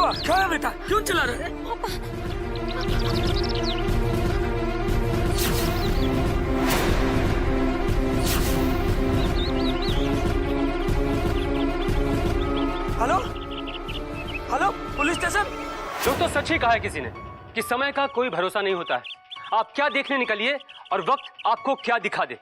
हुआ? क्या है बेटा, क्यों चिल्ला रहे? Hello hello, police station. दोस्तों, सच ही कहा है किसी ने कि समय का कोई भरोसा नहीं होता है। आप क्या देखने निकलिए और वक्त आपको क्या दिखा दे।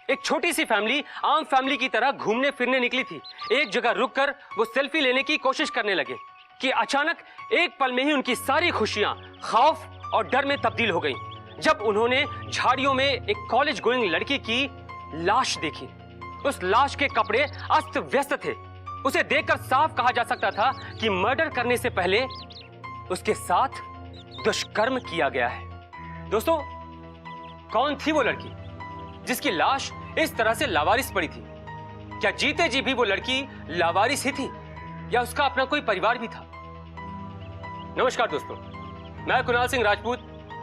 एक छोटी सी फैमिली आम फैमिली की तरह घूमने फिरने निकली थी। एक जगह रुककर वो सेल्फी लेने की कोशिश करने लगे कि अचानक एक पल में ही उनकी सारी खुशियां खौफ और डर में तब्दील हो गईं। जब उन्होंने झाड़ियों में एक कॉलेज गोइंग लड़की की लाश देखी। उस लाश के कपड़े अस्त व्यस्त थे। उसे देखकर साफ कहा जा सकता था कि मर्डर करने से पहले उसके साथ दुष्कर्म किया गया है। दोस्तों, कौन थी वो लड़की जिसकी लाश इस तरह से लावारिस पड़ी थी? क्या जीते जी भी वो लड़की लावारिस ही थी या उसका अपना कोई परिवार भी था? नमस्कार दोस्तों, मैं कुणाल सिंह राजपूत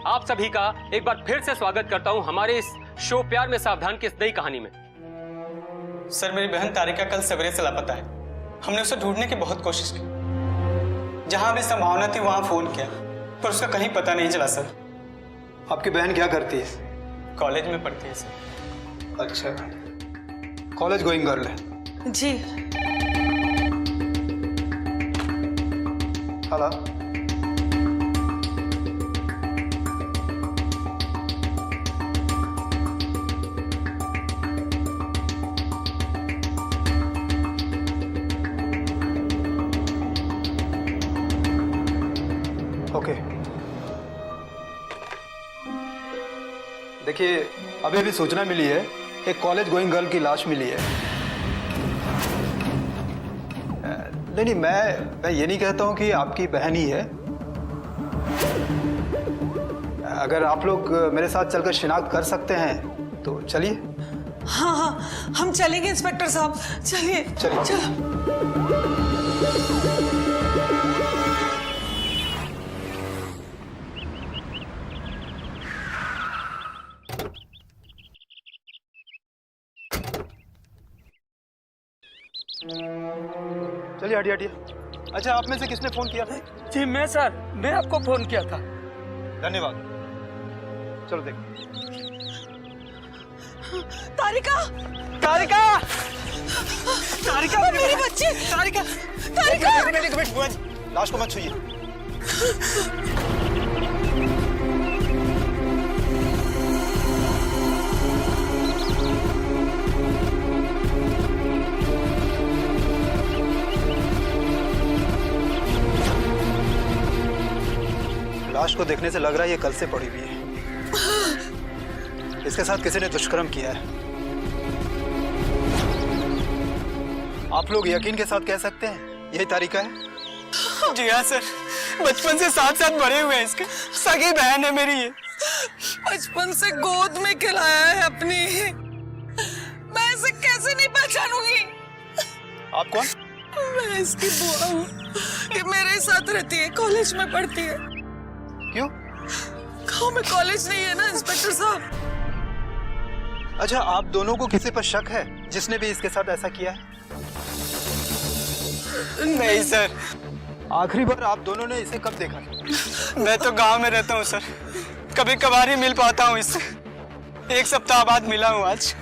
आप सभी का एक बार फिर से स्वागत करता हूं हमारे इस शो प्यार में सावधान की इस नई कहानी में। सर, मेरी बहन तारिका कल सवेरे से लापता है। हमने उसे ढूंढने की बहुत कोशिश की। जहां भी संभावना थी वहां फोन किया, पर उसका कहीं पता नहीं चला सर। आपकी बहन क्या करती है? कॉलेज में पढ़ती है सर। अच्छा, कॉलेज गोइंग गर्ल है। जी। हेलो। ओके, देखिए अभी अभी सूचना मिली है, एक कॉलेज गोइंग गर्ल की लाश मिली है। नहीं, मैं ये नहीं कहता हूं कि आपकी बहन ही है। अगर आप लोग मेरे साथ चलकर शिनाख्त कर सकते हैं तो चलिए। हाँ हाँ, हम चलेंगे इंस्पेक्टर साहब, चलिए चलिए। चलो। चलिए, हटिए हटिए। अच्छा, आप में से किसने फोन किया था? जी मैं सर, मैं आपको फोन किया था। धन्यवाद। चलो देखो। तारिका, तारिका, तारिका, मेरी बच्ची, तारिका, तारिका। लाश को मत छूइए। लाश को देखने से लग रहा है ये कल से पड़ी हुई है। इसके साथ किसी ने दुष्कर्म किया है। आप लोग यकीन के साथ कह सकते हैं यही तारिका है? जी हाँ सर, बचपन से साथ साथ बड़े हुए हैं। इसके सगी बहन है मेरी ये। बचपन से गोद में खिलाया है अपनी। मैं इसे कैसे नहीं पहचानूंगी? आप कौन? मैं इसकी बुआ हूँ। ये मेरे साथ रहती है, कॉलेज में पढ़ती है। क्यों? गाँव में कॉलेज नहीं है ना इंस्पेक्टर साहब। अच्छा, आप दोनों को किसी पर शक है जिसने भी इसके साथ ऐसा किया है? नहीं सर। आखिरी बार आप दोनों ने इसे कब देखा? मैं तो गांव में रहता हूँ सर, कभी कभार ही मिल पाता हूँ इससे। एक सप्ताह बाद मिला हूँ आज।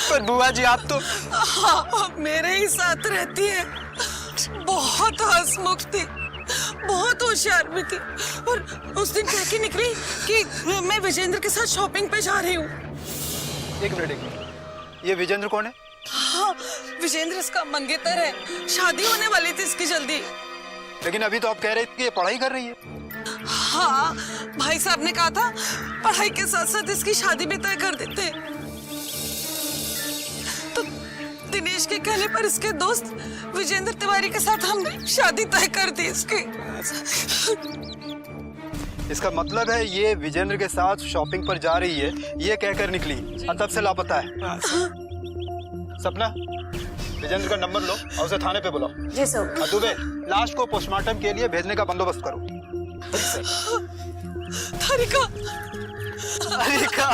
पर बुआ जी आप तो। हाँ, मेरे ही साथ रहती है। बहुत हंसमुख थी, बहुत होशियार भी थी। और उस दिन कह के निकली कि मैं विजेंद्र के साथ शॉपिंग पे जा रही हूँ। एक मिनट, ये विजेंद्र कौन है? हाँ, विजेंद्र इसका मंगेतर है। शादी होने वाली थी इसकी जल्दी। लेकिन अभी तो आप कह रहे थे कि ये पढ़ाई कर रही है। हाँ, भाई साहब ने कहा था पढ़ाई के साथ साथ इसकी शादी भी तय कर देते। तो दिनेश के कहने पर इसके दोस्त विजेंद्र तिवारी के साथ हमने शादी तय कर दी इसकी। इसका मतलब है ये विजेंद्र के साथ शॉपिंग पर जा रही है, ये कहकर निकली और तब से लापता है। सपना, विजेंद्र का नंबर लो और उसे थाने पे बुलाओ। जी सर। दुबे, लाश को पोस्टमार्टम के लिए भेजने का बंदोबस्त करो। तारिका, तारिका।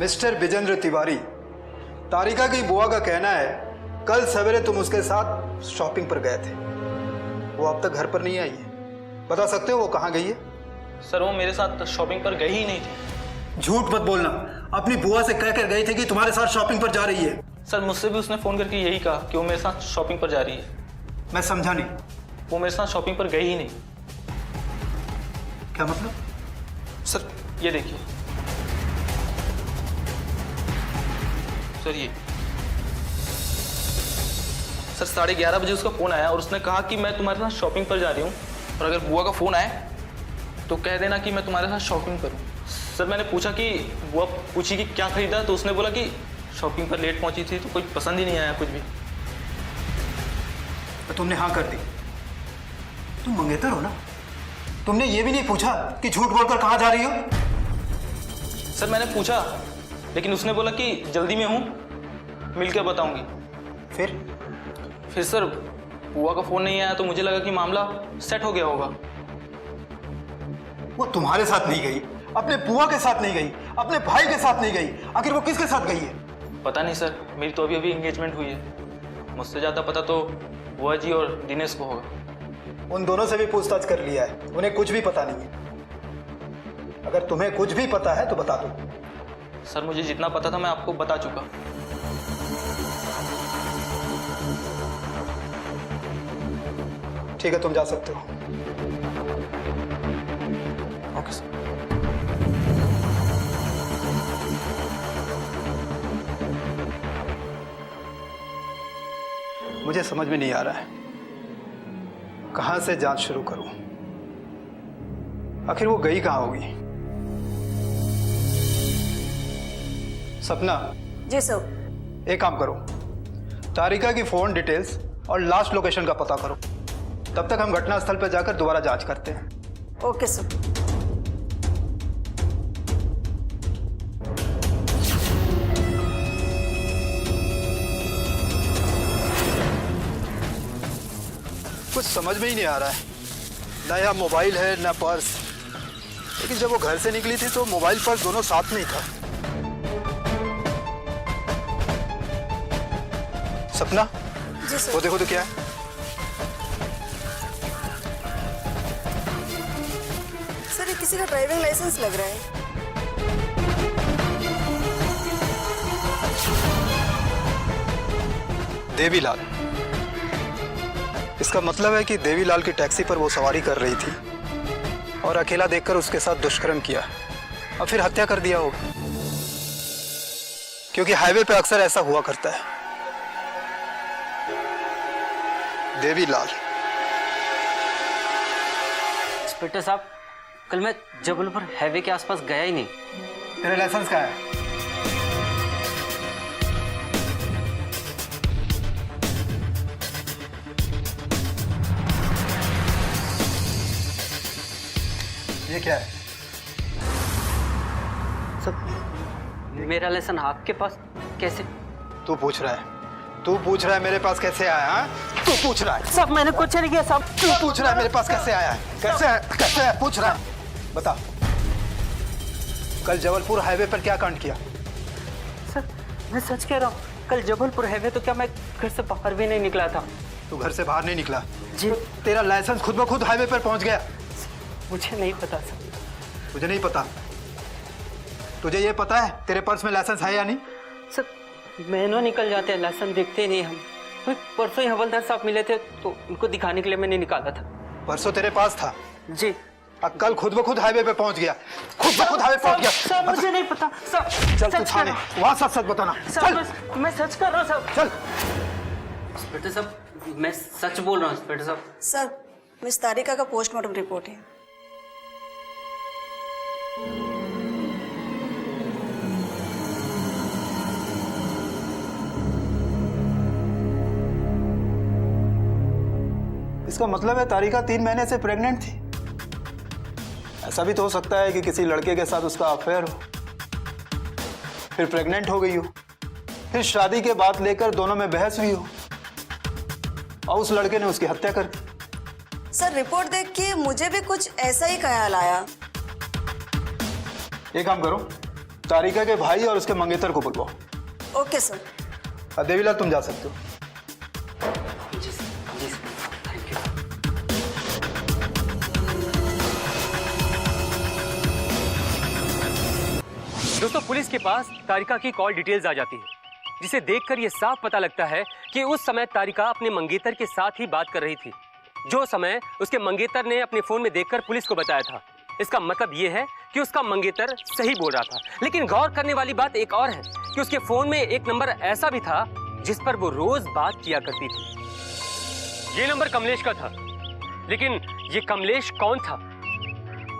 मिस्टर विजेंद्र तिवारी, तारिका की बुआ का कहना है कल सवेरे तुम उसके साथ शॉपिंग पर गए थे। वो अब तक घर पर नहीं आई है। बता सकते हो वो कहाँ गई है? सर वो मेरे साथ शॉपिंग पर गई ही नहीं थी। झूठ मत बोलना। अपनी बुआ से कह कर गई थी कि तुम्हारे साथ शॉपिंग पर जा रही है। सर मुझसे भी उसने फ़ोन करके यही कहा कि वो मेरे साथ शॉपिंग पर जा रही है। मैं समझा नहीं। वो मेरे साथ शॉपिंग पर गई ही नहीं। क्या मतलब? सर ये देखिए सर, ये सर 11:30 बजे उसका फ़ोन आया और उसने कहा कि मैं तुम्हारे साथ शॉपिंग पर जा रही हूँ और अगर बुआ का फ़ोन आए तो कह देना कि मैं तुम्हारे साथ शॉपिंग पर हूँ। सर मैंने पूछा कि बुआ पूछी कि क्या खरीदा, तो उसने बोला कि शॉपिंग पर लेट पहुंची थी तो कुछ पसंद ही नहीं आया कुछ भी। तो तुमने हाँ कर दी। तुम मंगेतर हो ना? तुमने ये भी नहीं पूछा कि झूठ बोलकर कहाँ जा रही हो? सर मैंने पूछा लेकिन उसने बोला कि जल्दी में हूँ, मिल के बताऊंगी। फिर सर बुआ का फ़ोन नहीं आया तो मुझे लगा कि मामला सेट हो गया होगा। वो तुम्हारे साथ नहीं गई, अपने बुआ के साथ नहीं गई, अपने भाई के साथ नहीं गई। आखिर वो किसके साथ गई है? पता नहीं सर, मेरी तो अभी एंगेजमेंट हुई है। मुझसे ज़्यादा पता तो बुआ जी और दिनेश को होगा। उन दोनों से भी पूछताछ कर लिया है, उन्हें कुछ भी पता नहीं है। अगर तुम्हें कुछ भी पता है तो बता दो। सर मुझे जितना पता था मैं आपको बता चुका। ठीक है, तुम जा सकते हो। Okay sir. मुझे समझ में नहीं आ रहा है कहां से जांच शुरू करूं। आखिर वो गई कहां होगी? सपना, जी सर। एक काम करो, तारिका की फोन डिटेल्स और लास्ट लोकेशन का पता करो। तब तक हम घटनास्थल पर जाकर दोबारा जांच करते हैं। Okay sir. कुछ समझ में ही नहीं आ रहा है। नया मोबाइल है ना पर्स, लेकिन जब वो घर से निकली थी तो मोबाइल पर्स दोनों साथ में ही था। सपना, जी सर। वो देखो तो क्या है। सर ये किसी का ड्राइविंग लाइसेंस लग रहा है। देवीलाल। इसका मतलब है कि देवीलाल की टैक्सी पर वो सवारी कर रही थी और अकेला देखकर उसके साथ दुष्कर्म किया और फिर हत्या कर दिया होगा, क्योंकि हाईवे पे अक्सर ऐसा हुआ करता है। देवीलाल। इंस्पेक्टर साहब, कल मैं जबलपुर हाईवे के आसपास गया ही नहीं। तेरा लाइसेंस कहाँ है? ये क्या है? सब मेरा लाइसेंस आपके पास कैसे? तू पूछ रहा है? तू पूछ रहा है मेरे पास कैसे आया? हाँ, तू पूछ रहा है? सब मैंने कुछ नहीं किया सब। तू पूछ रहा है मेरे पास कैसे आया है? कैसे है? पूछ रहा है। बता, कल जबलपुर हाईवे पर क्या कांड किया? सर मैं सच कह रहा हूँ, कल जबलपुर हाईवे तो क्या मैं घर से बाहर भी नहीं निकला था। तू घर से बाहर नहीं निकला? जी। तो तेरा लाइसेंस खुद ब खुद हाईवे पर पहुंच गया? मुझे नहीं पता सर। तुझे नहीं पता? तुझे ये पता है तेरे पर्स में लाइसेंस है या नहीं? सर महीनों निकल जाते हैं, लाइसेंस देखते ही नहीं हम। परसों ही हवलदार साहब मिले थे तो उनको दिखाने के लिए मैंने निकाला था। परसों तेरे पास था? जी। और कल खुद ब खुद हाईवे पे पहुंच गया? खुद ब खुद हाईवे पहुंच गया? सर मुझे नहीं पता सर। चल तू सच थाने, कह रहा हूँ। वहां सच बताना। सर चल मैं सच कर रहा हूँ सर। चल। इंस्पेक्टर साहब मैं सच बोल रहा हूँ इंस्पेक्टर साहब। सर मिस तारिका का पोस्टमार्टम रिपोर्ट है। इसका मतलब है तारिका 3 महीने से प्रेग्नेंट थी। ऐसा भी तो हो सकता है कि किसी लड़के के साथ उसका अफेयर हो, फिर प्रेग्नेंट हो गई हो, फिर शादी के बाद लेकर दोनों में बहस हुई हो और उस लड़के ने उसकी हत्या कर दी। सर रिपोर्ट देख के मुझे भी कुछ ऐसा ही ख्याल आया। एक काम करो, तारिका के भाई और उसके मंगेतर को बुलवाओ। Okay sir. देवीलाल तुम जा सकते हो। जी सर थैंक यू। दोस्तों पुलिस के पास तारिका की कॉल डिटेल्स आ जाती है, जिसे देखकर यह साफ पता लगता है कि उस समय तारिका अपने मंगेतर के साथ ही बात कर रही थी, जो समय उसके मंगेतर ने अपने फोन में देखकर पुलिस को बताया था। इसका मतलब यह है कि उसका मंगेतर सही बोल रहा था। लेकिन गौर करने वाली बात एक और है कि उसके फोन में एक नंबर ऐसा भी था जिस पर वो रोज बात किया करती थी। ये नंबर कमलेश का था, लेकिन ये कमलेश कौन था?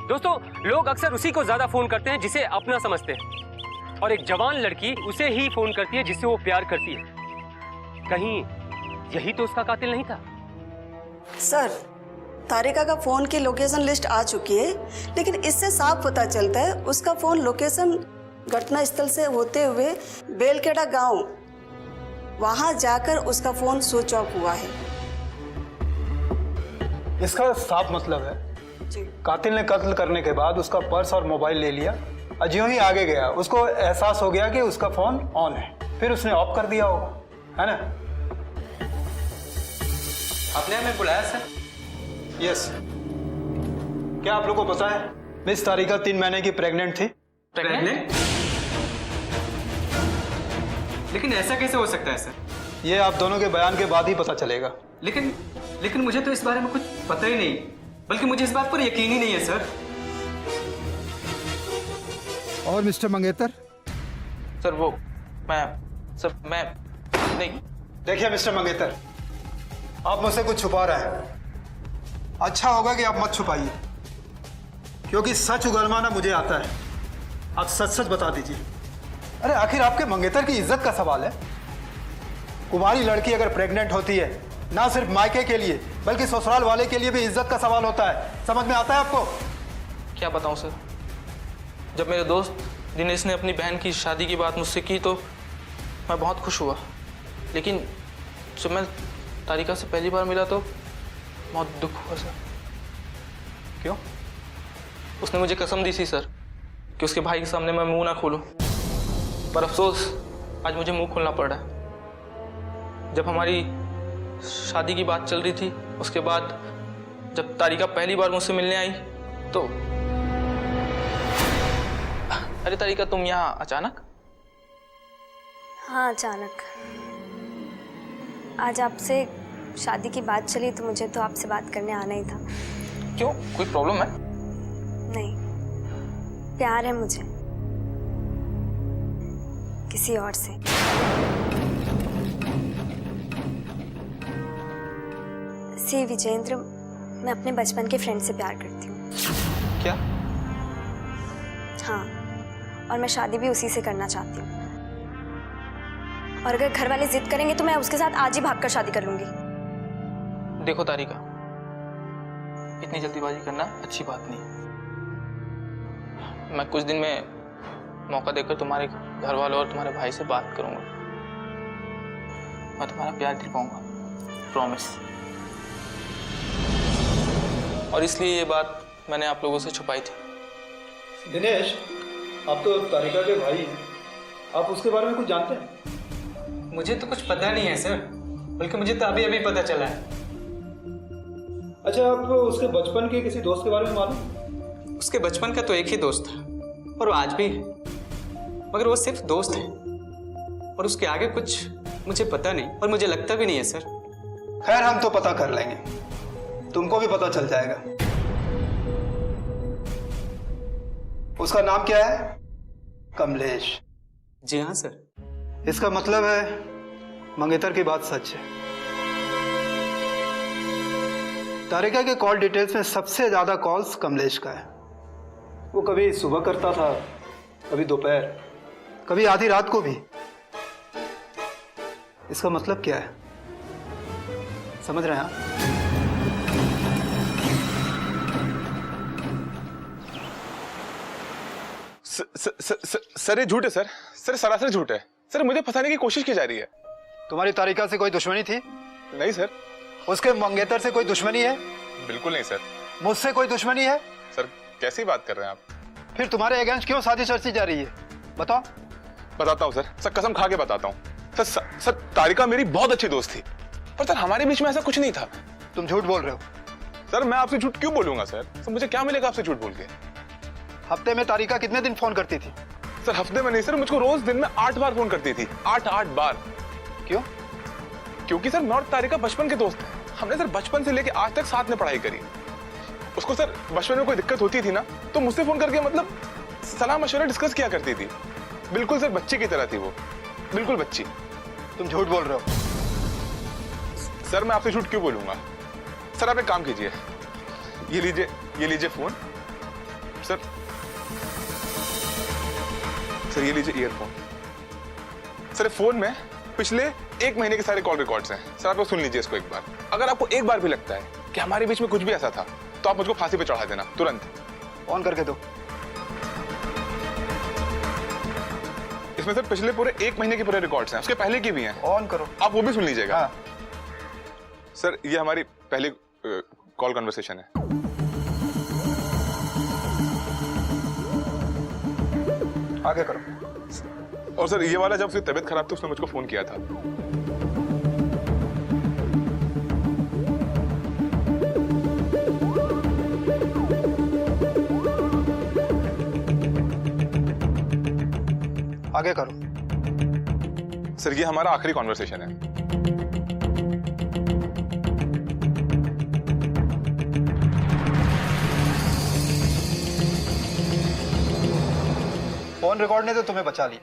दोस्तों लोग अक्सर उसी को ज्यादा फोन करते हैं जिसे अपना समझते हैं, और एक जवान लड़की उसे ही फोन करती है जिससे वो प्यार करती है। कहीं यही तो उसका कातिल नहीं था? सर, तारिका का फोन की लोकेशन लिस्ट आ चुकी है, लेकिन इससे साफ पता चलता है उसका फोन लोकेशन घटना स्थल से होते हुए बेलखेड़ा गांव, वहां जाकर उसका फोन स्विच ऑफ हुआ है। इसका साफ मतलब है कातिल ने कत्ल करने के बाद उसका पर्स और मोबाइल ले लिया, और ज्यों ही आगे गया उसको एहसास हो गया कि उसका फोन ऑन है, फिर उसने ऑफ कर दिया होगा, है ना? आपने हमें बुलाया सर? यस। क्या आप लोग को पता है मिस तारिका 3 महीने की प्रेग्नेंट थी? प्रेग्नेंट? लेकिन ऐसा कैसे हो सकता है सर? ये आप दोनों के बयान के बाद ही पता चलेगा। लेकिन मुझे तो इस बारे में कुछ पता ही नहीं, बल्कि मुझे इस बात पर यकीन ही नहीं है सर। और मिस्टर मंगेतर? सर मैं नहीं। देखिए मिस्टर मंगेतर, आप मुझसे कुछ छुपा रहे हैं। अच्छा होगा कि आप मत छुपाइए, क्योंकि सच उगलवाना मुझे आता है। आप सच सच बता दीजिए। अरे आखिर आपके मंगेतर की इज्जत का सवाल है। कुमारी लड़की अगर प्रेग्नेंट होती है, ना सिर्फ मायके के लिए बल्कि ससुराल वाले के लिए भी इज्जत का सवाल होता है। समझ में आता है आपको? क्या बताऊं सर, जब मेरे दोस्त दिनेश ने अपनी बहन की शादी की बात मुझसे की तो मैं बहुत खुश हुआ, लेकिन जब मैं तारिका से पहली बार मिला तो बहुत दुख हुआ सर। क्यों? उसने मुझे कसम दी थी सर कि उसके भाई के सामने मैं मुंह ना खोलूं, पर अफसोस आज मुझे मुंह खोलना पड़ रहा है। जब हमारी शादी की बात चल रही थी, उसके बाद जब तारिका पहली बार मुझसे मिलने आई तो अरे तारिका, तुम यहाँ अचानक? हाँ अचानक। आज आपसे शादी की बात चली तो मुझे तो आपसे बात करने आना ही था। क्यों, कोई प्रॉब्लम है? नहीं, प्यार है मुझे किसी और से। सी विजेंद्र, मैं अपने बचपन के फ्रेंड से प्यार करती हूँ। क्या? हाँ, और मैं शादी भी उसी से करना चाहती हूँ, और अगर घर वाले जिद करेंगे तो मैं उसके साथ आज ही भागकर शादी कर लूंगी। देखो तारिका, इतनी जल्दीबाजी करना अच्छी बात नहीं। मैं कुछ दिन में मौका देकर तुम्हारे घर वालों और तुम्हारे भाई से बात करूंगा। मैं तुम्हारा प्यार दिलवाऊंगा, प्रॉमिस। और इसलिए ये बात मैंने आप लोगों से छुपाई थी। दिनेश, आप तो तारिका के भाई हैं, आप उसके बारे में कुछ जानते हैं? मुझे तो कुछ पता नहीं है सर, बल्कि मुझे तो अभी अभी पता चला है। अच्छा, आप उसके बचपन के किसी दोस्त के बारे में मालूम? उसके बचपन का तो एक ही दोस्त था, और वो आज भी है, मगर वो सिर्फ दोस्त है, और उसके आगे कुछ मुझे पता नहीं, और मुझे लगता भी नहीं है सर। खैर, हम तो पता कर लेंगे, तुमको भी पता चल जाएगा। उसका नाम क्या है? कमलेश। जी हाँ सर। इसका मतलब है मंगेतर की बात सच है। तारिका के कॉल डिटेल्स में सबसे ज्यादा कॉल्स कमलेश का है। वो कभी सुबह करता था, कभी दोपहर, कभी आधी रात को भी। इसका मतलब क्या है, समझ रहे हैं आप? सर ये झूठ है सर, सरासर झूठ है सर। मुझे फंसाने की कोशिश की जा रही है। तुम्हारी तारिका से कोई दुश्मनी थी? नहीं सर। उसके मंगेतर से कोई दुश्मनी है? बिल्कुल नहीं सर। मुझसे कोई दुश्मनी है? सर कैसी बात कर रहे हैं आप? फिर तुम्हारे अगेंस्ट क्यों साजिश रची जा रही है? बताओ। बताता हूँ सर कसम खा के बताता हूँ सर तारिका मेरी बहुत अच्छी दोस्त थी पर सर हमारे बीच में ऐसा कुछ नहीं था। तुम झूठ बोल रहे हो। सर मैं आपसे झूठ क्यों बोलूंगा सर मुझे क्या मिलेगा आपसे झूठ बोल के। हफ्ते में तारिका कितने दिन फोन करती थी? सर हफ्ते में नहीं सर मुझको रोज दिन में 8 बार फोन करती थी। 8 बार। क्यों? क्योंकि सर मैं और तारिका बचपन के दोस्त हैं। हमने सर बचपन से लेके आज तक साथ में पढ़ाई करी। उसको सर बचपन में कोई दिक्कत होती थी ना तो मुझसे फोन करके मतलब सलाह मशवरा डिस्कस किया करती थी। बिल्कुल सर बच्चे की तरह थी वो, बिल्कुल बच्ची। तुम झूठ बोल रहे हो। सर मैं आपसे झूठ क्यों बोलूंगा। सर आप एक काम कीजिए, ये लीजिए फोन। सर ये लीजिए ईयरफोन। सर फोन में पिछले 1 महीने के सारे कॉल रिकॉर्ड्स हैं। सर आप सुन लीजिए इसको एक बार। अगर आपको एक बार भी लगता है कि हमारे बीच में कुछ भी ऐसा था तो आप मुझको फांसी पे चढ़ा देना तुरंत। ऑन करके दो। इसमें सर पिछले पूरे 1 महीने के पूरे रिकॉर्ड्स हैं, उसके पहले की भी हैं। ऑन करो। आप वो भी सुन लीजिएगा। हाँ। सर ये हमारी पहली कॉल कन्वर्सेशन है। आगे करो। और सर ये वाला जब उसकी तबीयत खराब थी उसने मुझको फोन किया था। आगे करो। सर ये हमारा आखिरी कॉन्वर्सेशन है। फोन रिकॉर्ड ने तो तुम्हें बचा लिया,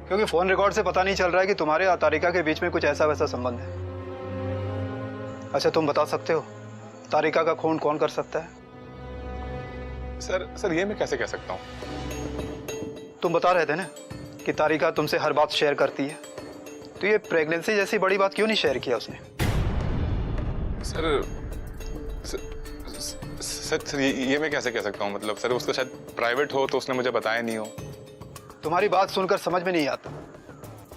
क्योंकि फोन रिकॉर्ड से पता नहीं चल रहा है कि तुम्हारे और तारिका के बीच में कुछ ऐसा वैसा संबंध है। अच्छा तुम बता सकते हो तारिका का खून कौन कर सकता है? सर ये मैं कैसे कह सकता हूँ? तुम बता रहे थे ना कि तारिका तुमसे हर बात शेयर करती है, तो ये प्रेगनेंसी जैसी बड़ी बात क्यों नहीं शेयर किया उसने? सर ये मैं कैसे कह सकता हूँ? मतलब सर उसका शायद प्राइवेट हो तो उसने मुझे बताया नहीं हो। तुम्हारी बात सुनकर समझ में नहीं आता,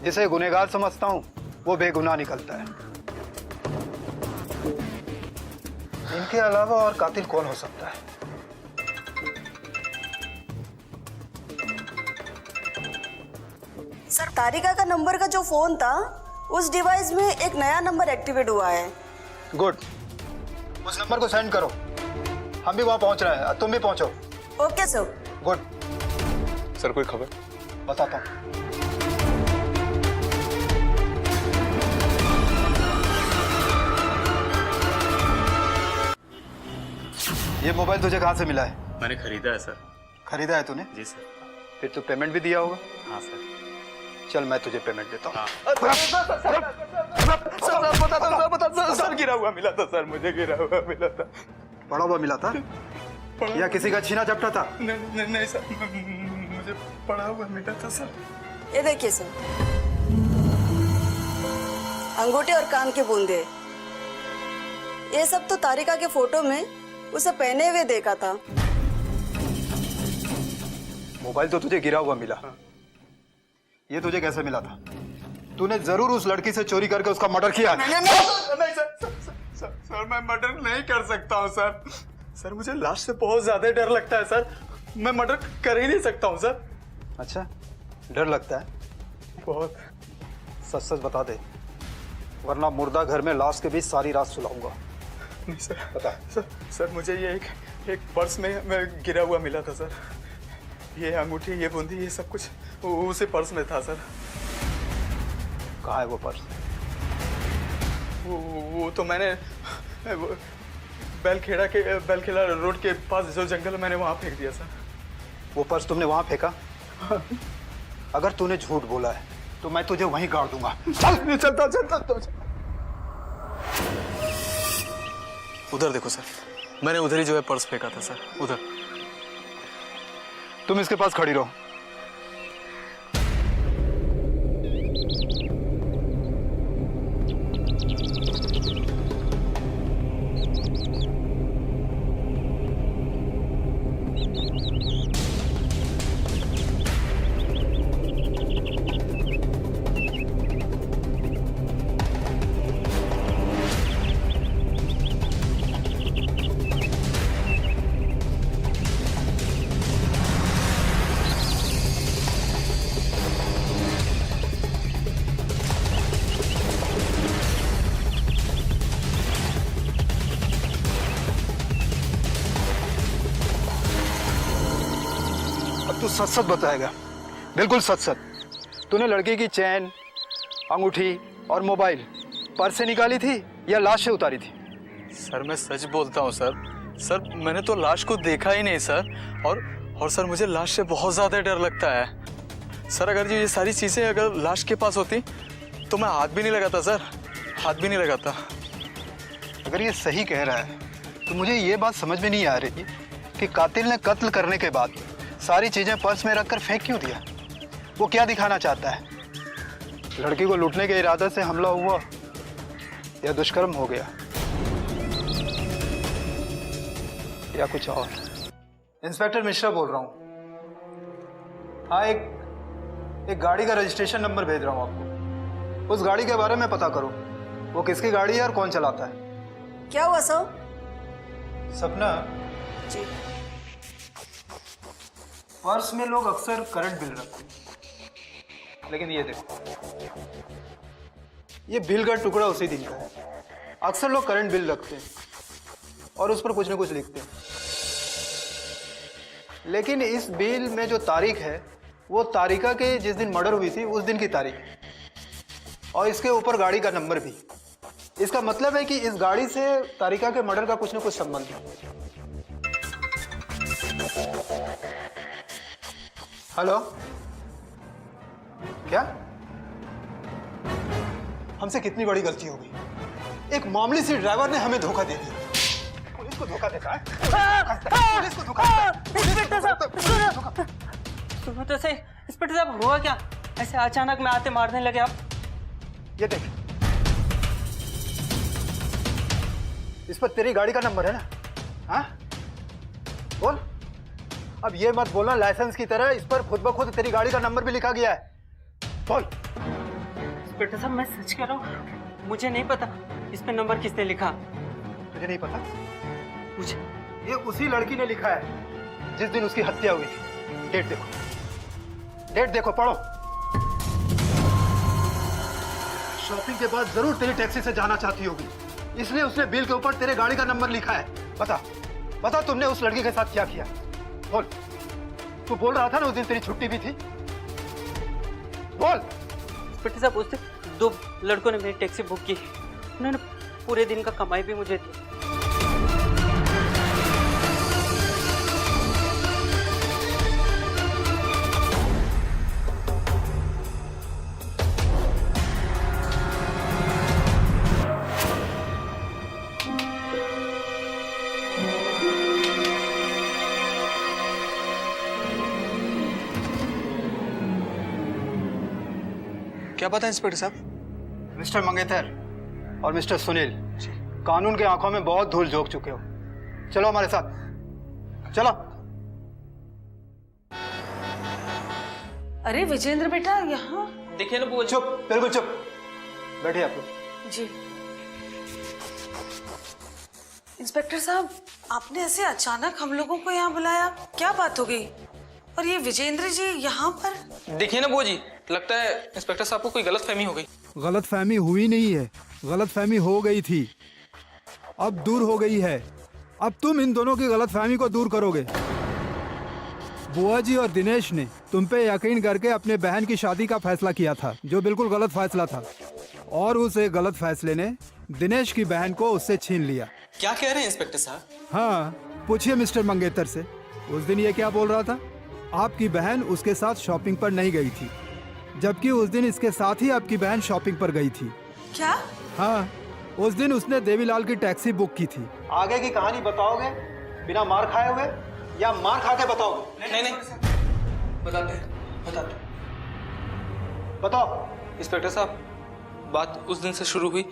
जिसे गुनहगार समझता हूँ वो बेगुनाह निकलता है। इनके अलावा और कातिल कौन हो सकता है? सर तारिका का नंबर का जो फोन था उस डिवाइस में एक नया नंबर एक्टिवेट हुआ है। गुड, उस नंबर को सेंड करो। हम भी वहां पहुंच रहे हैं, तुम भी पहुंचो। Okay sir. गुड। सर कोई खबर? बताता हूं। ये मोबाइल तुझे कहां से मिला है? मैंने खरीदा है सर। खरीदा है तूने? जी सर। फिर तो पेमेंट भी दिया होगा। हाँ सर। चल मैं तुझे पेमेंट देता हूँ। सर गिरा हुआ मिला था सर, मुझे गिरा हुआ मिला था। पड़ा हुआ मिला था या किसी का छीना झपटा था? नहीं सर, मुझे पड़ा हुआ मिला था सर। ये देखिए सर, अंगूठे और कान के बूंदे, ये सब तो तारिका के फोटो में उसे पहने हुए देखा था। मोबाइल तो तुझे गिरा हुआ मिला, ये तुझे कैसे मिला था? तूने जरूर उस लड़की से चोरी करके उसका मर्डर किया। नहीं सर, मैं मर्डर नहीं कर सकता हूँ सर। सर मुझे लाश से बहुत ज्यादा डर लगता है सर, मैं मर्डर कर ही नहीं सकता हूँ सर। अच्छा, डर लगता है? बहुत। सच सच बता दे, वरना मुर्दा घर में लाश के बीच सारी रात सुलाऊंगा। नहीं सर, बता। सर मुझे ये एक पर्स में गिरा हुआ मिला था सर। ये अंगूठी, ये बूंदी, ये सब कुछ उसी पर्स में था सर। कहाँ है वो पर्स? वो तो मैंने बेलखेड़ा रोड के पास जो जंगल है मैंने वहां फेंक दिया सर। वो पर्स तुमने वहां फेंका? अगर तूने झूठ बोला है तो मैं तुझे वहीं गाड़ दूंगा। चलता। उधर देखो सर, मैंने उधर ही जो है पर्स फेंका था सर, उधर। तुम इसके पास खड़ी रहो। अब तू सच सच बताएगा, बिल्कुल सच सच। तूने लड़की की चैन, अंगूठी और मोबाइल पर्स से निकाली थी या लाश से उतारी थी? सर मैं सच बोलता हूँ सर मैंने तो लाश को देखा ही नहीं सर। और सर मुझे लाश से बहुत ज़्यादा डर लगता है सर। अगर ये सारी चीज़ें अगर लाश के पास होती तो मैं हाथ भी नहीं लगाता सर, हाथ भी नहीं लगाता। अगर ये सही कह रहा है तो मुझे ये बात समझ में नहीं आ रही कि कातिल ने कत्ल करने के बाद सारी चीज़ें पर्स में रखकर फेंक क्यों दिया? वो क्या दिखाना चाहता है? लड़की को लूटने के इरादे से हमला हुआ या दुष्कर्म हो गया या कुछ और? इंस्पेक्टर मिश्रा बोल रहा हूँ। हाँ, एक गाड़ी का रजिस्ट्रेशन नंबर भेज रहा हूँ आपको। उस गाड़ी के बारे में पता करो, वो किसकी गाड़ी है और कौन चलाता है। क्या हुआ सर? सपना जी। पर्स में लोग अक्सर करंट बिल रखते हैं, लेकिन ये देखो, ये बिल का टुकड़ा उसी दिन का है। अक्सर लोग करंट बिल रखते हैं और उस पर कुछ ना कुछ लिखते हैं, लेकिन इस बिल में जो तारीख है वो तारिका के जिस दिन मर्डर हुई थी उस दिन की तारीख है, और इसके ऊपर गाड़ी का नंबर भी। इसका मतलब है कि इस गाड़ी से तारिका के मर्डर का कुछ ना कुछ संबंध है। हेलो, क्या? हमसे कितनी बड़ी गलती हो गई। एक मामूली सी ड्राइवर ने हमें धोखा दे दिया। पुलिस को धोखा देता है। पुलिस को धोखा देता है। इंस्पेक्टर साहब, सुनो तो सही। इंस्पेक्टर साहब, हुआ क्या? ऐसे अचानक में आते मारने लगे आप? ये देख, इस पर तेरी गाड़ी का नंबर है ना? हाँ, बोल। अब ये मत बोलना लाइसेंस की तरह इस पर खुद ब खुद तेरी गाड़ी का नंबर भी लिखा गया है। बोल। इंस्पेक्टर साहब, मैं सच कह रहा हूँ, मुझे नहीं पता इस पे नंबर किसने लिखा। तुझे नहीं पता? मुझे ये उसी लड़की ने लिखा है जिस दिन उसकी हत्या हुई थी। डेट देखो, डेट देखो, पढ़ो। शॉपिंग के बाद जरूर तेरी टैक्सी से जाना चाहती होगी, इसलिए उसने बिल के ऊपर तेरे गाड़ी का नंबर लिखा है। बता बता, तुमने उस लड़की के साथ क्या किया? बोल। तू बोल रहा था ना उस दिन तेरी छुट्टी भी थी। बोल। इंस्पेक्टर साहब, उस दिन 2 लड़कों ने मेरी टैक्सी बुक की, उन्होंने पूरे दिन का कमाई भी मुझे दी। क्या पता इंस्पेक्टर साहब? मिस्टर मंगेतर और मिस्टर सुनील, कानून के आंखों में बहुत धूल झोंक चुके हो। चलो हमारे साथ, चलो। अरे विजेंद्र बेटा, यहाँ? देखिए ना बुआ जी। चुप, बिल्कुल चुप। बैठिए आप लोग। जी। इंस्पेक्टर साहब, आपने ऐसे अचानक हम लोगों को यहाँ बुलाया, क्या बात हो गई? और ये विजेंद्र जी यहाँ पर? देखिए ना बुआ जी, लगता है इंस्पेक्टर साहब को कोई गलतफहमी हो गई। गलतफहमी हुई नहीं है, गलतफहमी हो गई थी, अब दूर हो गई है। अब तुम इन दोनों की गलतफहमी को दूर करोगे। बुआ जी और दिनेश ने तुम पे यकीन करके अपने बहन की शादी का फैसला किया था, जो बिल्कुल गलत फैसला था, और उस एक गलत फैसले ने दिनेश की बहन को उससे छीन लिया। क्या कह रहे हैं इंस्पेक्टर साहब? हाँ, पूछिए मिस्टर मंगेतर से, उस दिन ये क्या बोल रहा था? आपकी बहन उसके साथ शॉपिंग पर नहीं गई थी, जबकि उस दिन इसके साथ ही आपकी बहन शॉपिंग पर गई थी। क्या? हाँ, उस दिन उसने देवीलाल की टैक्सी बुक की थी। आगे की कहानी बताओगे बिना मार खाए हुए या मार खा के बताओगे? नहीं, बताते बताओ। इंस्पेक्टर साहब, बात उस दिन से शुरू हुई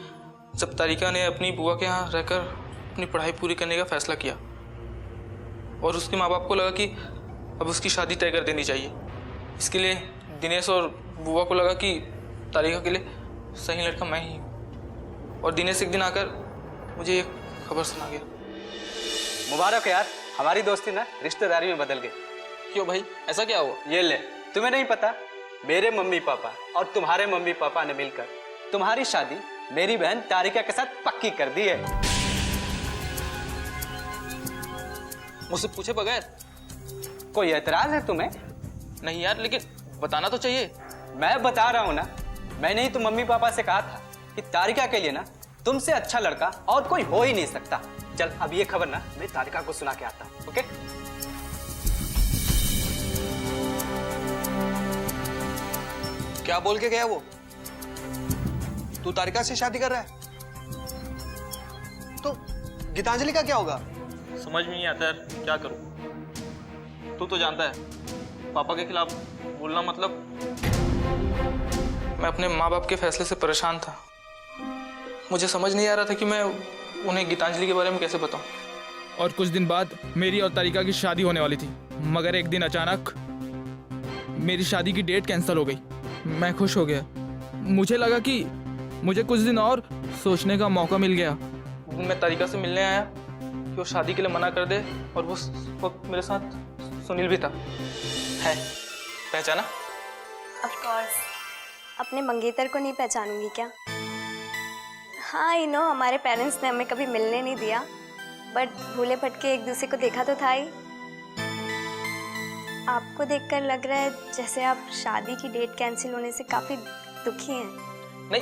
जब तारिका ने अपनी बुआ के यहाँ रहकर अपनी पढ़ाई पूरी करने का फैसला किया, और उसके माँ बाप को लगा कि अब उसकी शादी तय कर देनी चाहिए। इसके लिए दिनेश और बुआ को लगा कि तारिका के लिए सही लड़का मैं ही हूँ, और दिनेश एक दिन आकर मुझे एक खबर सुना गया। मुबारक यार, हमारी दोस्ती ना रिश्तेदारी में बदल गई। क्यों भाई, ऐसा क्या हुआ? ये ले, तुम्हें नहीं पता, मेरे मम्मी पापा और तुम्हारे मम्मी पापा ने मिलकर तुम्हारी शादी मेरी बहन तारिका के साथ पक्की कर दी है। मुझसे पूछे बगैर? कोई एतराज है तुम्हें? नहीं यार, लेकिन बताना तो चाहिए। मैं बता रहा हूँ ना, मैंने ही तो मम्मी पापा से कहा था कि तारिका के लिए ना तुमसे अच्छा लड़का और कोई हो ही नहीं सकता। चल अब ये खबर ना मैं तारिका को सुना के आता हूँ। ओके? क्या बोल के गया वो? तू तारिका से शादी कर रहा है? तो गीतांजलि का क्या होगा? समझ में नहीं आता यार, क्या करूं? तू तो जानता है पापा के खिलाफ बोलना मतलब। मैं अपने माँ बाप के फैसले से परेशान था। मुझे समझ नहीं आ रहा था कि मैं उन्हें गीतांजलि के बारे में कैसे बताऊं। और कुछ दिन बाद मेरी और तारिका की शादी होने वाली थी, मगर एक दिन अचानक मेरी शादी की डेट कैंसिल हो गई। मैं खुश हो गया, मुझे लगा कि मुझे कुछ दिन और सोचने का मौका मिल गया। मैं तारिका से मिलने आया कि वो शादी के लिए मना कर दे, और वो वक्त मेरे साथ सुनील भी था। है पहचाना? ऑफ कोर्स, अपने मंगेतर को नहीं पहचानूंगी क्या? हाँ यू नो, हमारे पेरेंट्स ने हमें कभी मिलने नहीं दिया, बट भूले भटके एक दूसरे को देखा तो था ही। आपको देखकर लग रहा है जैसे आप शादी की डेट कैंसिल होने से काफी दुखी हैं। नहीं,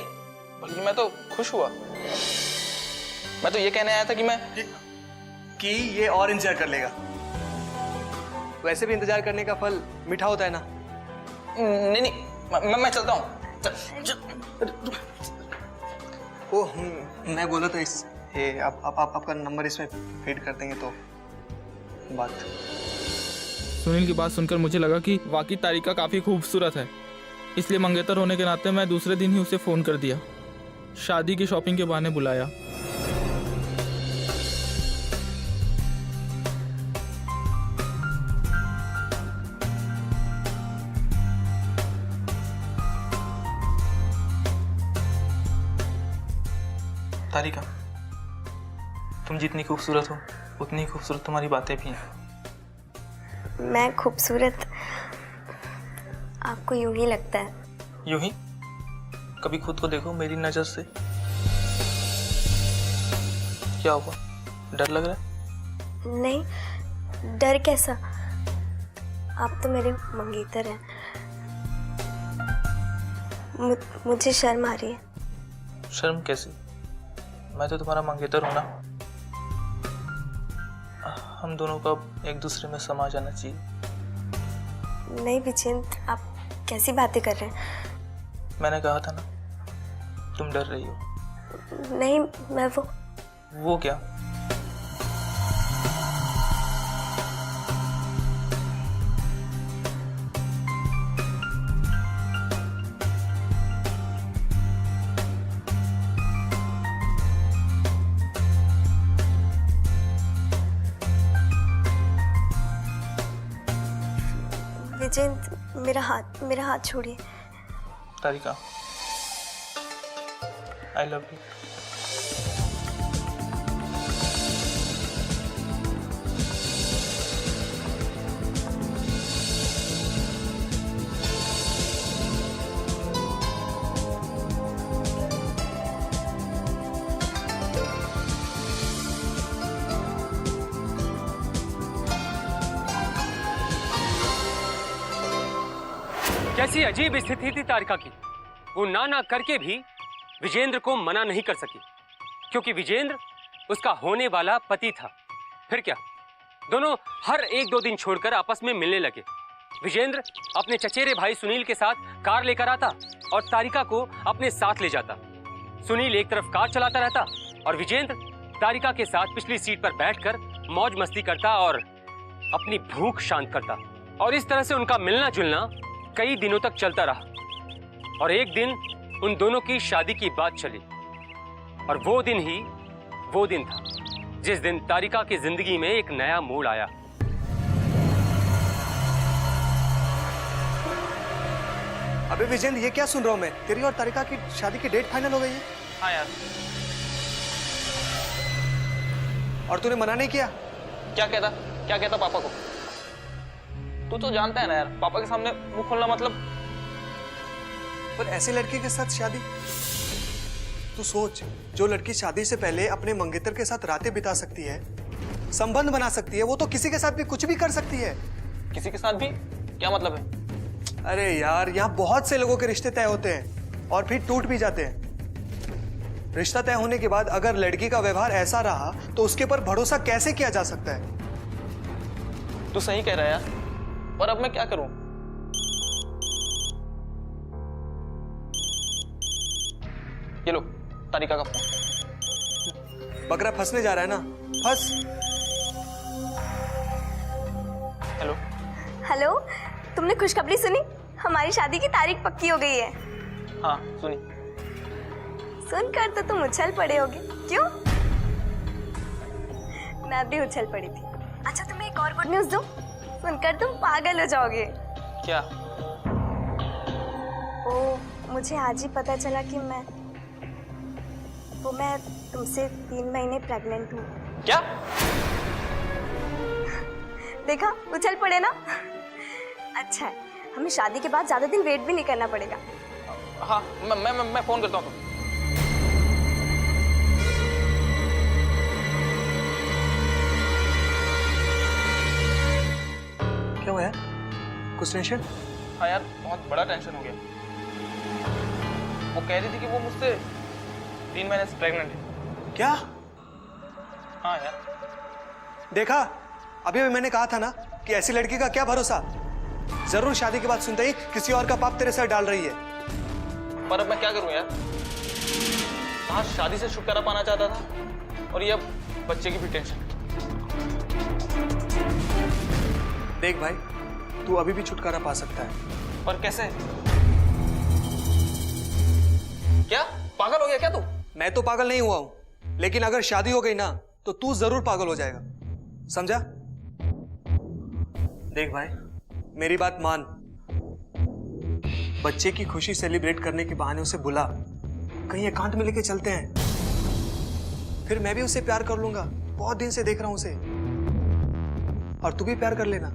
बल्कि मैं तो खुश हुआ। मैं तो ये कहने आया था कि ये और इंतजार कर लेगा। वैसे भी इंतजार करने का फल मीठा होता है ना। नहीं नहीं, मैं चलता हूँ। ओह, मैं बोला था आपका नंबर इसमें फीड कर देंगे तो बात। सुनील की बात सुनकर मुझे लगा कि वाकई तारिका काफ़ी खूबसूरत है, इसलिए मंगेतर होने के नाते मैं दूसरे दिन ही उसे फ़ोन कर दिया। शादी की शॉपिंग के बहाने बुलाया। तारिका, तुम जितनी खूबसूरत हो उतनी खूबसूरत तुम्हारी बातें भी हैं। मैं खूबसूरत आपको यूं ही लगता है? यूं ही? कभी खुद को देखो मेरी नजर से। क्या हुआ, डर लग रहा है? नहीं, डर कैसा, आप तो मेरे मंगेतर हैं। मुझे शर्म आ रही है। शर्म कैसी? मैं तो तुम्हारा मंगेतर हूं ना। हम दोनों का एक दूसरे में समा जाना चाहिए। नहीं विजेंद्र, आप कैसी बातें कर रहे हैं? मैंने कहा था ना, तुम डर रही हो। नहीं, मैं वो क्या? विजेंद्र, मेरा हाथ छोड़िए। तारिका, आई लव यू। कैसी अजीब स्थिति थी तारिका की। वो ना करके भी विजेंद्र को मना नहीं कर सकी, क्योंकि विजेंद्र उसका होने वाला पति था। फिर क्या, दोनों हर एक दो दिन छोड़कर आपस में मिलने लगे। विजेंद्र अपने चचेरे भाई सुनील के साथ कार लेकर आता और तारिका को अपने साथ ले जाता। सुनील एक तरफ कार चलाता रहता और विजेंद्र तारिका के साथ पिछली सीट पर बैठकर मौज मस्ती करता और अपनी भूख शांत करता। और इस तरह से उनका मिलना जुलना कई दिनों तक चलता रहा। और एक दिन उन दोनों की शादी की बात चली, और वो दिन था जिस दिन तारिका की जिंदगी में एक नया मोड़ आया। अबे विजेंद्र, ये क्या सुन रहा हूं मैं? तेरी और तारिका की शादी की डेट फाइनल हो गई है? हाँ यार। और तूने मना नहीं किया? क्या कहता पापा को? तू तो जानता है ना यार, पापा के सामने मुंह खोलना मतलब। पर ऐसे लड़के के साथ शादी? तू सोच, जो लड़की शादी से पहले अपने मंगेतर के साथ रातें बिता सकती है, संबंध बना सकती है, वो तो किसी के साथ भी कुछ भी कर सकती है। किसी के साथ भी? क्या मतलब है? अरे यार, यहाँ बहुत से लोगों के रिश्ते तय होते हैं और फिर टूट भी जाते हैं। रिश्ता तय होने के बाद अगर लड़की का व्यवहार ऐसा रहा तो उसके पर भरोसा कैसे किया जा सकता है? तू सही कह रहा है यार, और अब मैं क्या करूं? ये लो तारिका का फोन। बकरा फंसने जा रहा है ना, फंस। हेलो। हेलो, तुमने खुशखबरी सुनी? हमारी शादी की तारीख पक्की हो गई है। हाँ सुनी। सुनकर तो तुम उछल पड़े होगे, क्यों? मैं भी उछल पड़ी थी। अच्छा, तुम्हें एक और गुड न्यूज़ दूं? सुनकर तुम पागल हो जाओगे। क्या? ओ, मुझे आज ही पता चला कि मैं तुमसे 3 महीने प्रेग्नेंट हूँ। क्या? देखा, उछल पड़े ना। अच्छा है, हमें शादी के बाद ज्यादा दिन वेट भी नहीं करना पड़ेगा। हाँ, मैं फोन करता हूँ। क्या हुआ है? कुछ टेंशन? हाँ यार, बहुत बड़ा टेंशन हो गया। वो कह रही थी कि वो मुझसे 3 महीने से प्रेग्नेंट है। क्या? हाँ यार। देखा, अभी मैंने कहा था ना कि ऐसी लड़की का क्या भरोसा। जरूर शादी के बाद सुनते ही किसी और का पाप तेरे सर डाल रही है। पर अब मैं क्या करूं यार? कहाँ शादी से छुटकारा पाना चाहता था और ये अब बच्चे की भी टेंशन। देख भाई, तू अभी भी छुटकारा पा सकता है। पर कैसे? क्या पागल हो गया क्या तू? मैं तो पागल नहीं हुआ हूं, लेकिन अगर शादी हो गई ना तो तू जरूर पागल हो जाएगा, समझा? देख भाई, मेरी बात मान। बच्चे की खुशी सेलिब्रेट करने के बहाने उसे बुला, कहीं एकांत में लेके चलते हैं। फिर मैं भी उससे प्यार कर लूंगा, बहुत दिन से देख रहा हूं उसे। और तू भी प्यार कर लेना।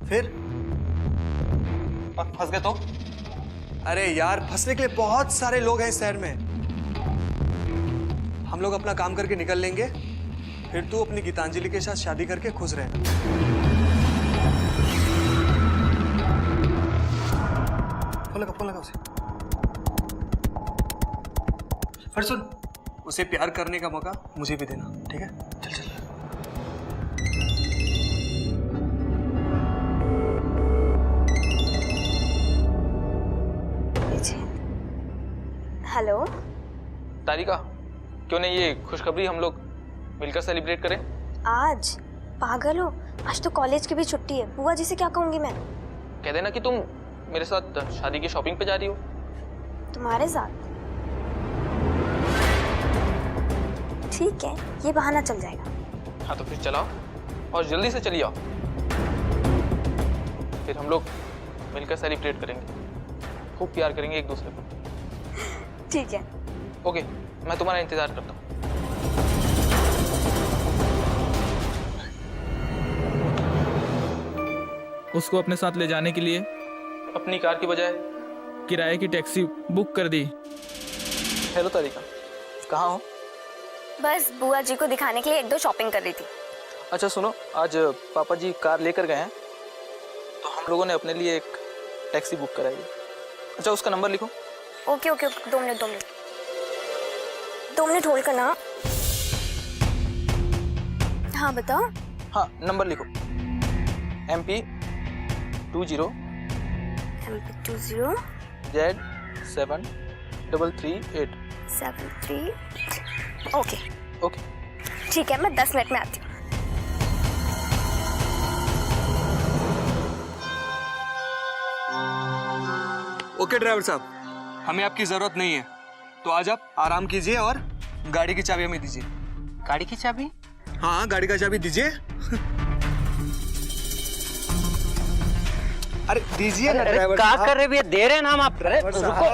फिर और फंस गए तो? अरे यार, फंसने के लिए बहुत सारे लोग हैं इस शहर में। हम लोग अपना काम करके निकल लेंगे, फिर तू अपनी गीतांजलि के साथ शादी करके खुश रहना। फोन लगा उसे। फिर सुन, उसे प्यार करने का मौका मुझे भी देना, ठीक है? चल चल। हेलो तारिका, क्यों नहीं ये खुशखबरी हम लोग मिलकर सेलिब्रेट करें? आज? पागल हो, आज तो कॉलेज की भी छुट्टी है। बुआ जी से क्या कहूंगी मैं? कह देना कि तुम मेरे साथ शादी की शॉपिंग पे जा रही हो। तुम्हारे साथ? ठीक है, ये बहाना चल जाएगा। हाँ तो फिर चलाओ और जल्दी से चली आओ, फिर हम लोग मिलकर सेलिब्रेट करेंगे, खूब प्यार करेंगे एक दूसरे को। ठीक है। ओके, मैं तुम्हारा इंतजार करता हूँ। उसको अपने साथ ले जाने के लिए अपनी कार की बजाय किराए की टैक्सी बुक कर दी। हेलो तारिका, कहाँ हो? बस बुआ जी को दिखाने के लिए 1-2 शॉपिंग कर रही थी। अच्छा सुनो, आज पापा जी कार लेकर गए हैं, तो हम लोगों ने अपने लिए एक टैक्सी बुक कराई है। अच्छा, उसका नंबर लिखो। ओके, 2 मिनट 2 मिनट होल्ड करना। हाँ बताओ। हाँ, नंबर लिखो। MP 20 Z7338। 738। ओके ओके ठीक है, मैं 10 मिनट में आती हूँ। ओके ड्राइवर साहब, हमें आपकी जरूरत नहीं है, तो आज आप आराम कीजिए और गाड़ी की चाबी हमें दीजिए। गाड़ी की चाबी? हाँ, गाड़ी का चाबी दीजिए। अरे दीजिए ना ड्राइवर क्या साहब। कर रहे भैया? दे रहे हैं ना हम आप।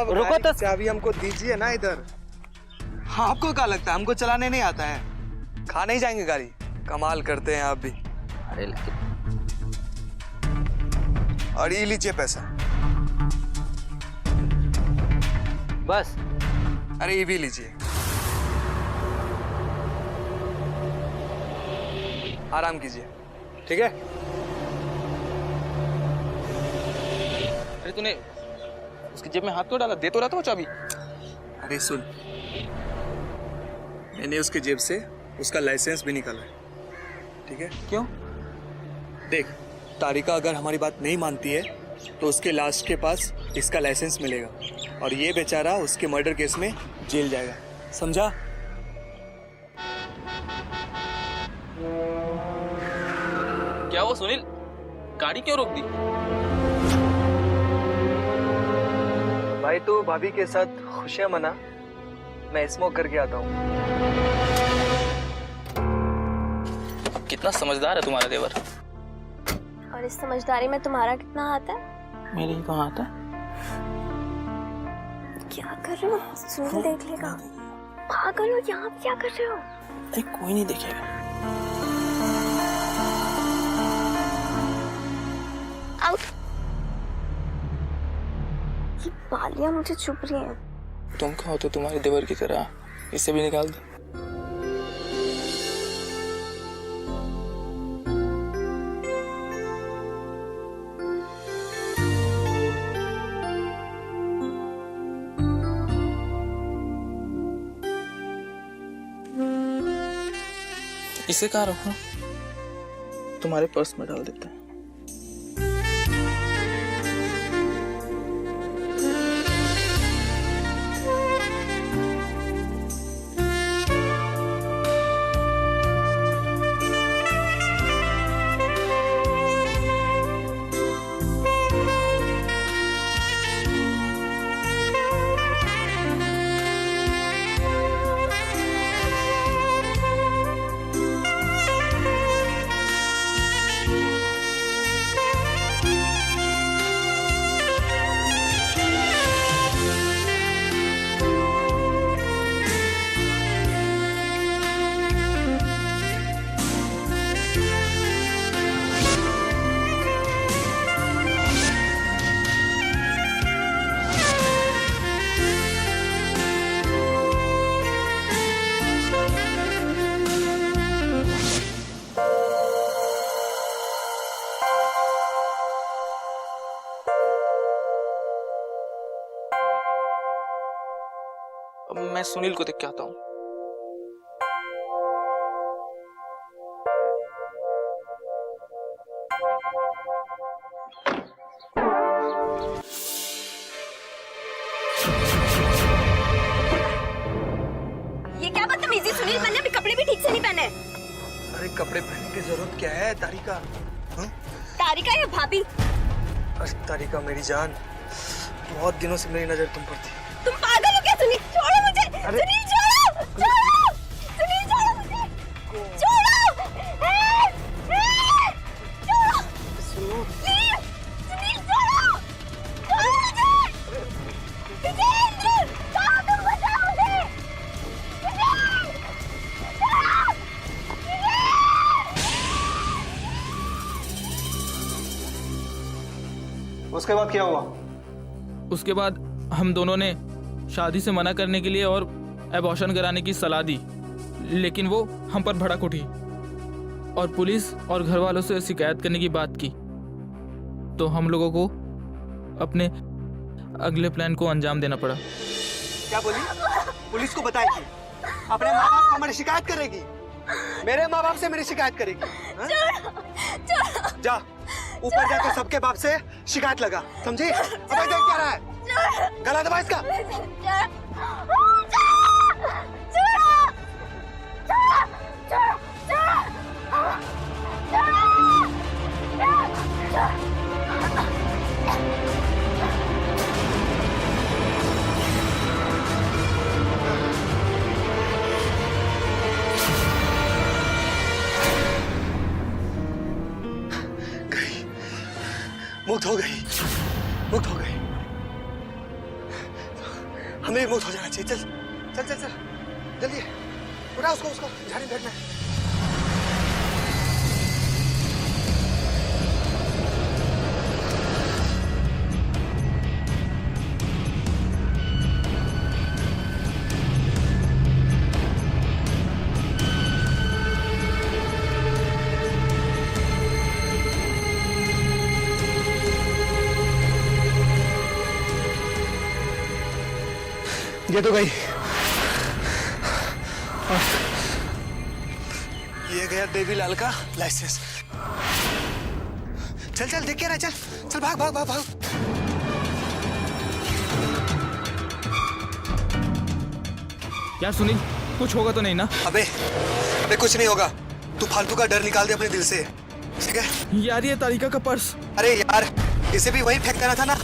रुको तो। चाबी हमको दीजिए ना इधर। हाँ, आपको क्या लगता है हमको चलाने नहीं आता है? खा नहीं जाएंगे गाड़ी? कमाल करते हैं आप भी। अरे लेकिन और ये लीजिए पैसा। बस? अरे ये भी लीजिए। आराम कीजिए, ठीक है? अरे तूने उसकी जेब में हाथ क्यों डाला? दे तो रहा था वो चाबी। अरे सुन, मैंने उसके जेब से उसका लाइसेंस भी निकाला है, ठीक है? क्यों? देख, तारिका अगर हमारी बात नहीं मानती है तो उसके लास्ट के पास इसका लाइसेंस मिलेगा और ये बेचारा उसके मर्डर केस में जेल जाएगा, समझा? क्या वो सुनील, गाड़ी क्यों रोक दी? भाई तो भाभी के साथ खुशियां मना, मैं स्मोक करके आता हूँ। कितना समझदार है तुम्हारा देवर। और इस समझदारी में तुम्हारा कितना हाथ है? मेरे ही कहाँ आता है? क्या कर रहे हो? सुनील देख लेगा। पागल हो, यहाँ पे क्या कर रहे हो? अरे कोई नहीं देखेगा। आउट। ये बालियां मुझे चुभ रही हैं। तुम कहो तो तुम्हारे देवर की तरह इसे भी निकाल दो। इसे कहाँ रखो? तुम्हारे पर्स में डाल देते हैं। अब मैं सुनील को देख के आता हूँ। ये क्या बदतमीजी सुनील, मैंने अभी कपड़े भी ठीक से नहीं पहने। अरे कपड़े पहनने की जरूरत क्या है तारिका? तारिका या भाभी? अरे तारिका मेरी जान, बहुत दिनों से मेरी नजर तुम पर थी। तुम पागल हो क्या सुनील? छोड़ो मुझे। सुनील छोड़ो, छोड़ो, सुनील छोड़ो मुझे, छोड़ो, छोड़ो, प्लीज, सुनील छोड़ो, छोड़ो मुझे, विजेंद्र, कहाँ तुम? बचाओ मुझे, उसके बाद क्या हुआ? उसके बाद हम दोनों ने शादी से मना करने के लिए और एबॉर्शन कराने की सलाह दी, लेकिन वो हम पर भड़क उठी और पुलिस और घर वालों से शिकायत करने की बात की। तो हम लोगों को अपने अगले प्लान को अंजाम देना पड़ा। क्या बोली? पुलिस को बताएगी? अपने माँ बाप को हमारी शिकायत करेगी? मेरे माँ बाप से मेरी शिकायत करेगी? जा ऊपर जाकर सबके बाप से शिकायत लगा, समझी? अब देख क्या रहा है? गला दबा इसका। मुक्त हो गई, मुक्त हो गई। हमें मुक्त हो जाना चाहिए। चल चल चल चल जल्दी उठा उसको, उसको झाड़ी बैठना है। ये तो गई। ये गया देवीलाल का लाइसेंस। चल चल देख के रहा, चल चल भाग भाग भाग भाग। यार सुनील, कुछ होगा तो नहीं ना? अबे अबे कुछ नहीं होगा, तू फालतू का डर निकाल दे अपने दिल से, ठीक है? यार ये तारिका का पर्स। अरे यार इसे भी वही फेंक देना था ना।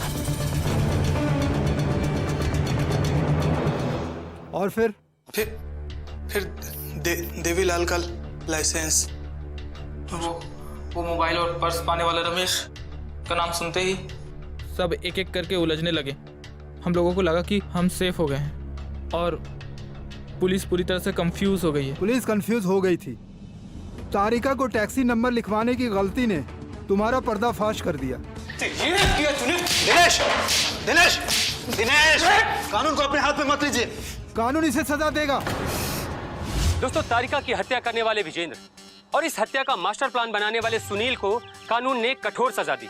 और फिर देवीलाल का लाइसेंस। वो मोबाइल और पर्स पाने वाला रमेश का नाम सुनते ही सब एक एक करके उलझने लगे। हम लोगों को लगा कि हम सेफ हो गए हैं और पुलिस पूरी तरह से कंफ्यूज हो गई है। पुलिस कंफ्यूज हो गई थी। तारिका को टैक्सी नंबर लिखवाने की गलती ने तुम्हारा पर्दाफाश कर दिया। दिनेश दिनेश दिनेश, कानून को अपने हाथ में मत लीजिए। कानून इसे सजा देगा। दोस्तों, तारिका की हत्या करने वाले विजेंद्र और इस हत्या का मास्टर प्लान बनाने वाले सुनील को कानून ने कठोर सजा दी।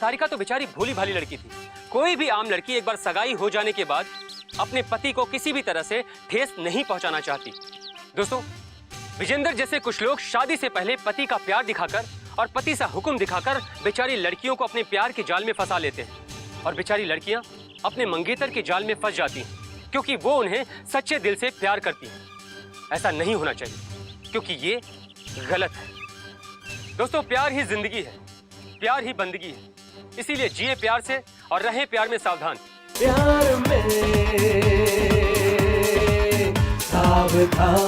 तारिका तो बेचारी भोली भाली लड़की थी। कोई भी आम लड़की एक बार सगाई हो जाने के बाद अपने पति को किसी भी तरह से ठेस नहीं पहुंचाना चाहती। दोस्तों, विजेंद्र जैसे कुछ लोग शादी से पहले पति का प्यार दिखाकर और पति से हुक्म दिखाकर बेचारी लड़कियों को अपने प्यार के जाल में फंसा लेते हैं और बेचारी लड़कियां अपने मंगेतर के जाल में फंस जाती हैं क्योंकि वो उन्हें सच्चे दिल से प्यार करती हैं। ऐसा नहीं होना चाहिए क्योंकि ये गलत है। दोस्तों, प्यार ही जिंदगी है, प्यार ही बंदगी है। इसीलिए जिए प्यार से और रहें प्यार में सावधान। प्यार में सावधान।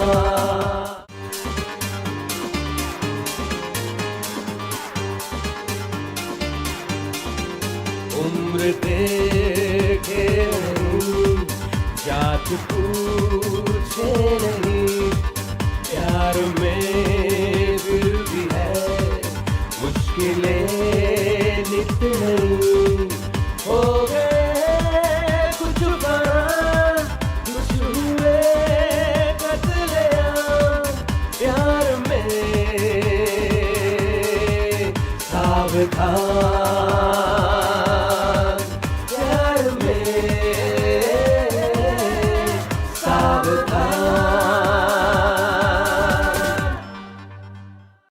उम्र देखे नहीं, जात पूछे नहीं, प्यार में फिर भी है मुश्किलें नित नहीं। हो गए कुछ बार, कुछ हुए कत्लेआम, प्यार में सावधान।